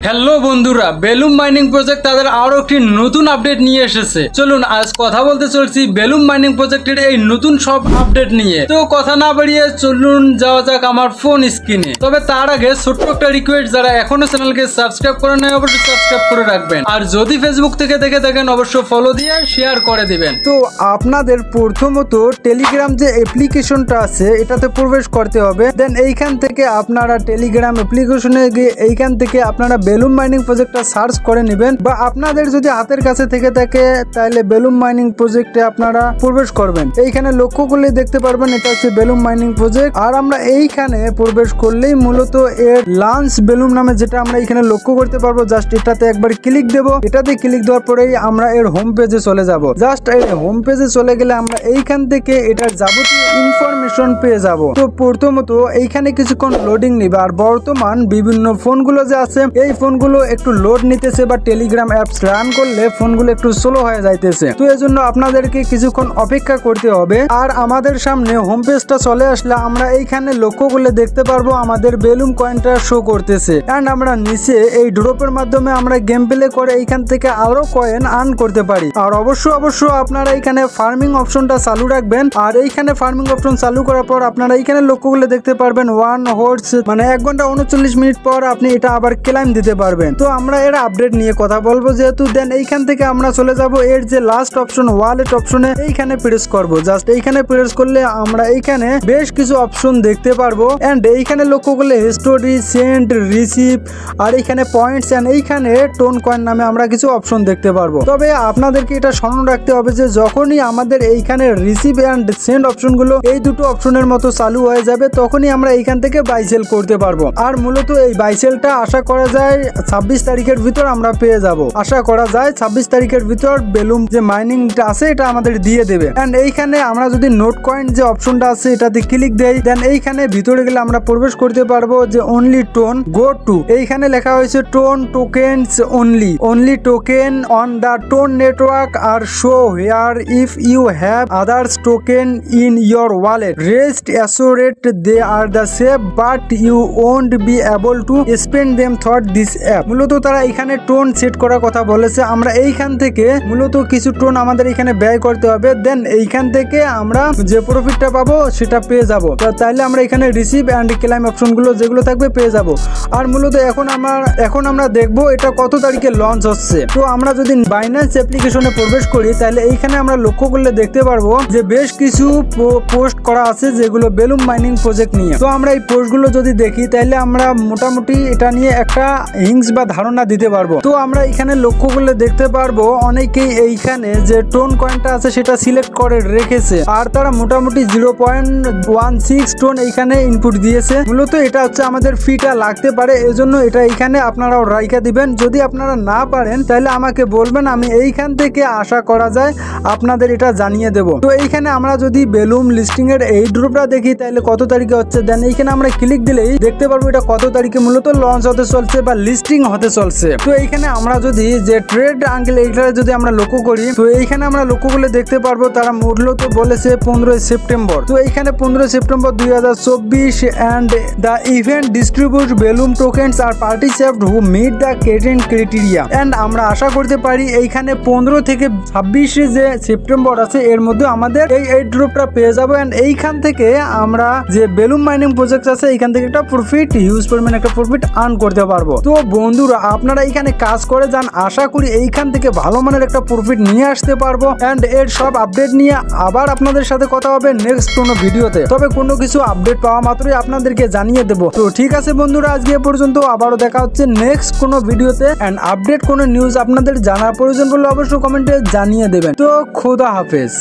Hello বন্ধুরা, বেলুম mining project তাদের আরো একটি নতুন আপডেট নিয়ে এসেছে। চলুন আজ কথা বলতে চলছি বেলুম মাইনিং প্রজেক্টের এই নতুন সব আপডেট নিয়ে। তো কথা না বাড়িয়ে চলুন যাওয়া যাক আমার ফোন স্ক্রিনে। তবে তার আগে ছোট্ট একটা রিকোয়েস্ট, যারা এখনো চ্যানেলকে সাবস্ক্রাইব করে নাই অবশ্যই সাবস্ক্রাইব করে রাখবেন, আর যদি ফেসবুক থেকে দেখে থাকেন অবশ্যই ফলো দিয়ে শেয়ার করে দিবেন। তো আপনাদের প্রথমত টেলিগ্রাম যে অ্যাপ্লিকেশনটা আছে এটাতে প্রবেশ করতে হবে। দেন এইখান থেকে আপনারা টেলিগ্রাম অ্যাপ্লিকেশনে গিয়ে এইখান থেকে আপনারা বেলুম মাইনিং প্রজেক্টটা সার্চ করে নেবেন, বা আপনাদের যদি হাতের কাছে থেকে থাকে তাহলে বেলুম মাইনিং প্রজেক্টে আপনারা প্রবেশ করবেন। এইখানে লক্ষ্য করলে দেখতে পারবেন এটা হচ্ছে বেলুম মাইনিং প্রজেক্ট। আর আমরা এইখানে প্রবেশ করলেই মূলত এর লাঞ্চ বেলুম নামে যেটা আমরা এখানে লক্ষ্য করতে পারবো। জাস্ট এটাতে একবার ক্লিক দেব। এটাতে ক্লিক দেওয়ার পরেই আমরা এর হোম পেজে চলে যাব। জাস্ট এর হোম পেজে চলে গেলে আমরা এইখান থেকে এটার যাবতীয় ইনফরমেশন পেয়ে যাব। তো প্রথমত এইখানে কিছুক্ষণ লোডিং নিবে, আর বর্তমান বিভিন্ন ফোনগুলো যে আছে এই ফোনগুলো একটু লোড নিতেছে, বা টেলিগ্রাম অ্যাপস রান করলে ফোনগুলো একটু স্লো হয়ে যাইতেছে। তো এই জন্য আপনাদেরকে কিছুক্ষণ অপেক্ষা করতে হবে। আর আমাদের সামনে হোম পেজটা চলে আসলে আমরা এইখানে লক্ষ্য করলে দেখতে পারবো আমাদের বেলুম কয়েনটা শো করতেছে। এন্ড আমরা নিচে এই ড্রপের মাধ্যমে আমরা গেম প্লে করে এইখান থেকে আরো কয়েন আর্ন করতে পারি। আর অবশ্যই আপনারা এখানে ফার্মিং অপশনটা চালু রাখবেন। আর এইখানে ফার্মিং অপশন চালু করার পর আপনারা এইখানে লক্ষ্য করলে দেখতে পারবেন 1 হোর্স মানে 1 ঘন্টা 39 মিনিট পর আপনি এটা আবার ক্লাইম দিতে পারবেন। তো আমরা এর আপডেট নিয়ে কথা বলবো যেহেতু। দেন এইখান থেকে আমরা চলে যাব এর যে লাস্ট অপশন ওয়ালেট অপশনে, এইখানে প্রেস করব। জাস্ট এইখানে প্রেস করলে আমরা এইখানে বেশ কিছু অপশন দেখতে পারবো। এন্ড এইখানে লক্ষ্য করলে হিস্টোরি, সেন্ড, রিসিভ, আর এইখানে পয়েন্টস এন্ড এইখানে টোন কয়েন নামে আমরা কিছু অপশন দেখতে পারবো। তবে আপনাদেরকে এটা স্মরণ রাখতে হবে যে যখনই আমাদের এইখানে রিসিভ এন্ড সেন্ড অপশনগুলো এই দুটো অপশনের মতো চালু হয়ে যাবে তখনই আমরা এইখান থেকে বাই সেল করতে পারবো। আর মূলত এই বাই সেলটা আশা করা যায় 26 তারিখের ভিতর আমরা পেয়ে যাব। আশা করা যায় 26 তারিখের ভিতর বেলুম যে মাইনিংটা আছে এটা আমাদের দিয়ে দেবে। এন্ড এইখানে আমরা যদি নোট কয়েন যে অপশনটা আছে এটাতে ক্লিক দেই, দেন এইখানে ভিতরে গেলে আমরা প্রবেশ করতে পারবো যে অনলি টোন গো টু। এইখানে লেখা হয়েছে TON tokens only token on the TON network are show here if you have others token in your wallet rest assured they are the safe but you won't be able to spend them through this app. মূলত তারা এখানে tone set করার কথা বলেছে। আমরা এইখান থেকে মূলত কিছু টোন আমাদের এখানে ব্যয় করতে হবে। দেন এইখান থেকে আমরা যে প্রফিটটা পাবো সেটা পেয়ে যাব। তাইলে আমরা এখানে রিসিভ এন্ড ক্লাইম অপশনগুলো যেগুলো থাকবে পেয়ে যাব। আর মূলত এখন আমরা দেখবো এটা কত তারিখে লঞ্চ হচ্ছে। তো আমরা যদি বাইন্যান্স অ্যাপ্লিকেশনে প্রবেশ করি তাহলে এইখানে আমরা লক্ষ্য করলে দেখতে পারবো যে বেশ কিছু পোস্ট করা আছে যেগুলো বেলুম মাইনিং প্রজেক্ট নিয়ে। তো আমরা এই পোস্টগুলো যদি দেখি তাহলে আমরা মোটামুটি এটা নিয়ে একটা হিংস বা ধারণা দিতে পারবো। তো আমরা এখানে লক্ষ্য করলে দেখতে পারবো অনেকেই এইখানে যে টোন কয়েনটা আছে সেটা সিলেক্ট করে রেখেছে, আর তারা মোটামুটি 0.16 টোন এইখানে ইনপুট দিয়েছে। মূলত এটা হচ্ছে আমাদের ফিটা লাগতে পারে, এজন্য এটা এইখানে আপনারাও রাইখা দিবেন। যদি আপনারা না পারেন তাহলে আমাকে বলবেন, আমি এইখান থেকে আশা করা যায় আপনাদের এটা জানিয়ে দেব। তো এইখানে আমরা যদি বেলুম লিস্টিং এর এই ড্রপটা দেখি তাহলে কত তারিখে হচ্ছে, দেন এইখানে আমরা ক্লিক দিলেই দেখতে পারবো এটা কত তারিখে মূলত লঞ্চ হতে চলছে বা লিস্টিং হতে চলছে। তো এইখানে আমরা যদি যে ট্রেড আঙ্কেল এইটা যদি আমরা লক্ষ্য করি, তো এইখানে আমরা লক্ষ্য করলে দেখতে পারবো তারা মূলত বলেছে 15 সেপ্টেম্বর। তো এইখানে 15 September 2024 and the event distribute Blum tokens are participant who meet the certain criteria. And আমরা আশা করতে পারি এইখানে 15 থেকে 26 যে সেপ্টেম্বর আছে এর মধ্যে আমাদের এই ড্রপটা পেয়ে যাবো। এন্ড এইখান থেকে আমরা যে বেলুম মাইনিং প্রজেক্ট আছে এইখান থেকে একটা প্রফিট হিউজ পরিমাণ একটা প্রফিট আর্ন করতে পারবো। তো বন্ধুরা আপনারা এইখানে কাজ করে যান, আশা করি এইখান থেকে ভালো মানের একটা প্রফিট নিয়ে আসতে পারবো। এন্ড এর সব আপডেট নিয়ে আবার আপনাদের সাথে কথা হবে নেক্সট কোনো ভিডিওতে। তবে কোনো কিছু আপডেট পাওয়া মাত্রই আপনাদেরকে জানিয়ে দেবো। তো ঠিক আছে বন্ধুরা, আজকে এ পর্যন্ত, আবারও দেখা হচ্ছে নেক্সট কোনো ভিডিওতে। এন্ড আপডেট কোনো নিউজ আপনাদের জানার প্রয়োজন পড়লে অবশ্যই কমেন্টে জানিয়ে দেবেন। তো খোদা হাফেজ।